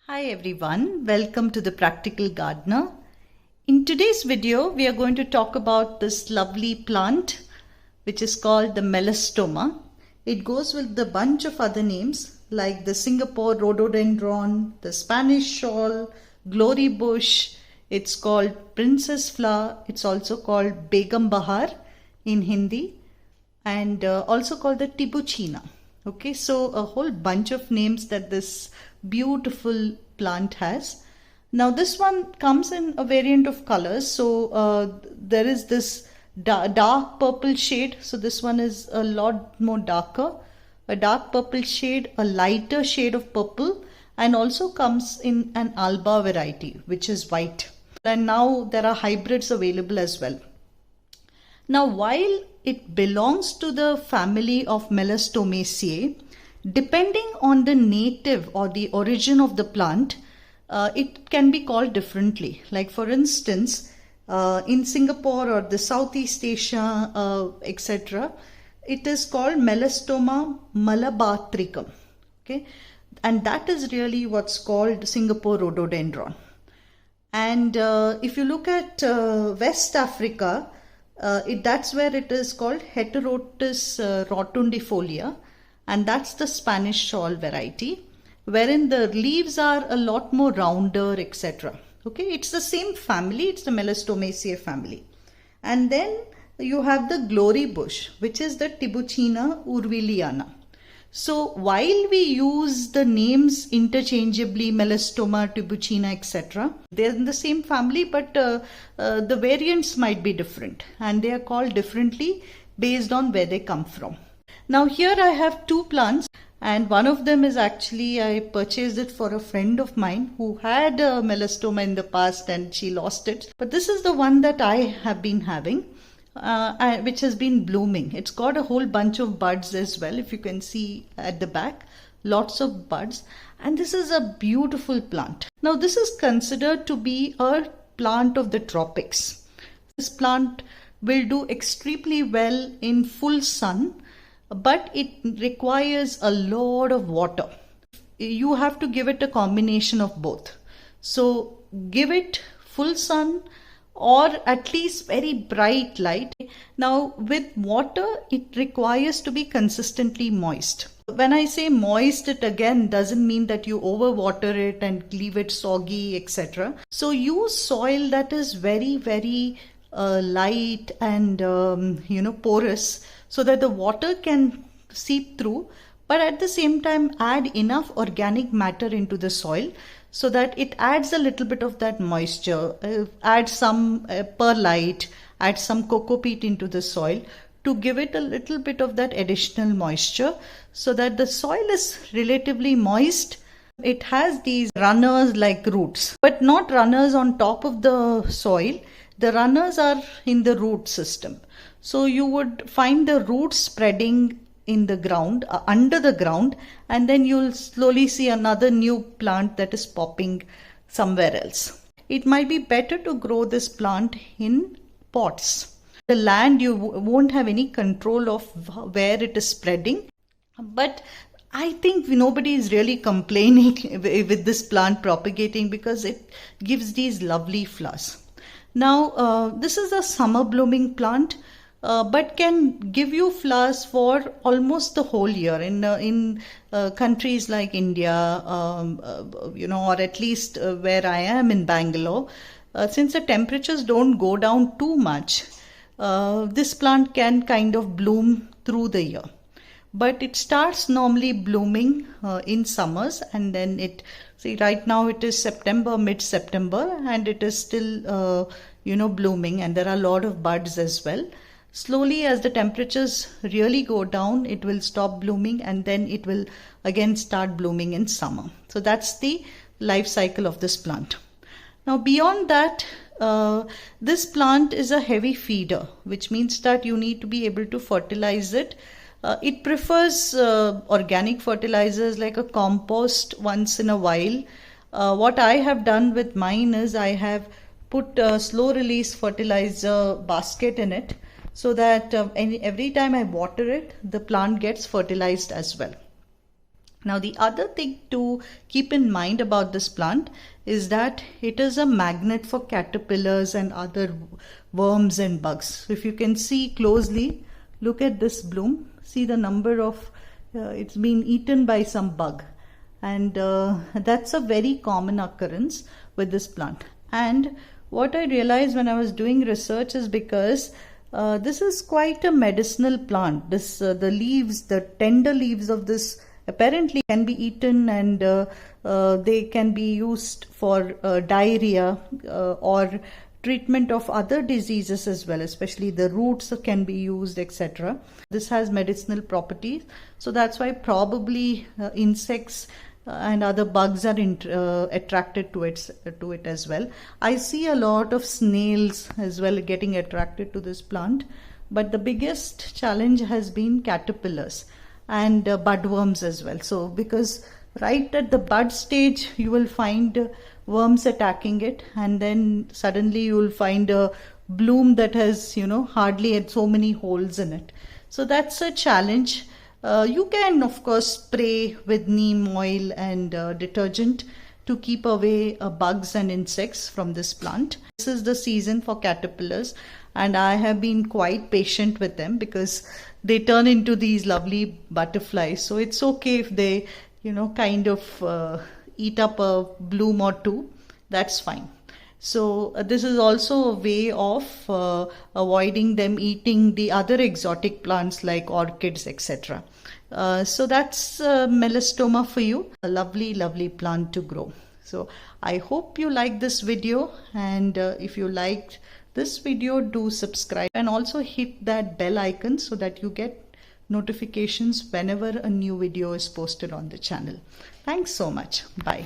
Hi everyone, welcome to the Practical Gardener. In today's video, we are going to talk about this lovely plant which is called the Melastoma. It goes with a bunch of other names like the Singapore rhododendron, the Spanish shawl, glory bush. It's called princess flower. It's also called Begum Bahar in Hindi and also called the Tibuchina. Okay, so a whole bunch of names that this beautiful plant has. Now this one comes in a variant of colors. So there is this dark purple shade. So this one is a lot more darker. A dark purple shade, a lighter shade of purple, and also comes in an alba variety, which is white. And now there are hybrids available as well. Now, while it belongs to the family of Melastomaceae, depending on the native or the origin of the plant, it can be called differently. Like for instance, in Singapore or the Southeast Asia, etc., it is called Melastoma malabatricum. Okay, and that is really what's called Singapore rhododendron. And if you look at West Africa, that's where it is called Heterotis rotundifolia, and that's the Spanish shawl variety, wherein the leaves are a lot more rounder, etc. Okay, it's the same family, it's the Melastomaceae family. And then you have the glory bush, which is the Tibuchina urwiliana. So while we use the names interchangeably, Melastoma, Tibuchina, etc., they're in the same family, but the variants might be different, and they are called differently based on where they come from. Now here I have two plants, and one of them is actually, I purchased it for a friend of mine who had a Melastoma in the past and she lost it. But this is the one that I have been having. Which has been blooming. It's got a whole bunch of buds as well, if you can see at the back, lots of buds, and this is a beautiful plant. Now this is considered to be a plant of the tropics. This plant will do extremely well in full sun, but it requires a lot of water. You have to give it a combination of both. So give it full sun or at least very bright light. Now with water, it requires to be consistently moist. When I say moist, it again doesn't mean that you overwater it and leave it soggy, etc. So use soil that is very, very light and porous, so that the water can seep through, but at the same time add enough organic matter into the soil so that it adds a little bit of that moisture, add some perlite, add some coco peat into the soil to give it a little bit of that additional moisture so that the soil is relatively moist. It has these runners like roots, but not runners on top of the soil. The runners are in the root system. So you would find the roots spreading in the ground, under the ground, and then you'll slowly see another new plant that is popping somewhere else. It might be better to grow this plant in pots. The land, you won't have any control of where it is spreading, but I think nobody is really complaining with this plant propagating because it gives these lovely flowers. Now this is a summer blooming plant, but can give you flowers for almost the whole year in countries like India, or at least where I am in Bangalore. Since the temperatures don't go down too much, this plant can kind of bloom through the year. But it starts normally blooming in summers, and then right now it is September, mid-September, and it is still, blooming, and there are a lot of buds as well. Slowly, as the temperatures really go down, it will stop blooming, and then it will again start blooming in summer. So that's the life cycle of this plant. Now beyond that, this plant is a heavy feeder, which means that you need to be able to fertilize it. It prefers organic fertilizers like a compost once in a while. What I have done with mine is I have put a slow release fertilizer basket in it, so that every time I water it, the plant gets fertilized as well. Now, the other thing to keep in mind about this plant is that it is a magnet for caterpillars and other worms and bugs. So if you can see closely, look at this bloom. See the number of, it's been eaten by some bug. And that's a very common occurrence with this plant. And what I realized when I was doing research is because this is quite a medicinal plant. This the leaves, the tender leaves of this apparently can be eaten, and they can be used for diarrhea or treatment of other diseases as well, especially the roots can be used, etc. This has medicinal properties, so that's why probably insects and other bugs are attracted to it as well. I see a lot of snails as well getting attracted to this plant, but the biggest challenge has been caterpillars and budworms as well. So because right at the bud stage you will find worms attacking it, and then suddenly you will find a bloom that has hardly had so many holes in it. So that's a challenge. You can of course spray with neem oil and detergent to keep away bugs and insects from this plant. This is the season for caterpillars, and I have been quite patient with them because they turn into these lovely butterflies. So it's okay if they kind of eat up a bloom or two, that's fine. So this is also a way of avoiding them eating the other exotic plants like orchids, etc. So that's Melastoma for you, a lovely plant to grow. So I hope you like this video, and if you liked this video, do subscribe and also hit that bell icon so that you get notifications whenever a new video is posted on the channel. Thanks so much. Bye.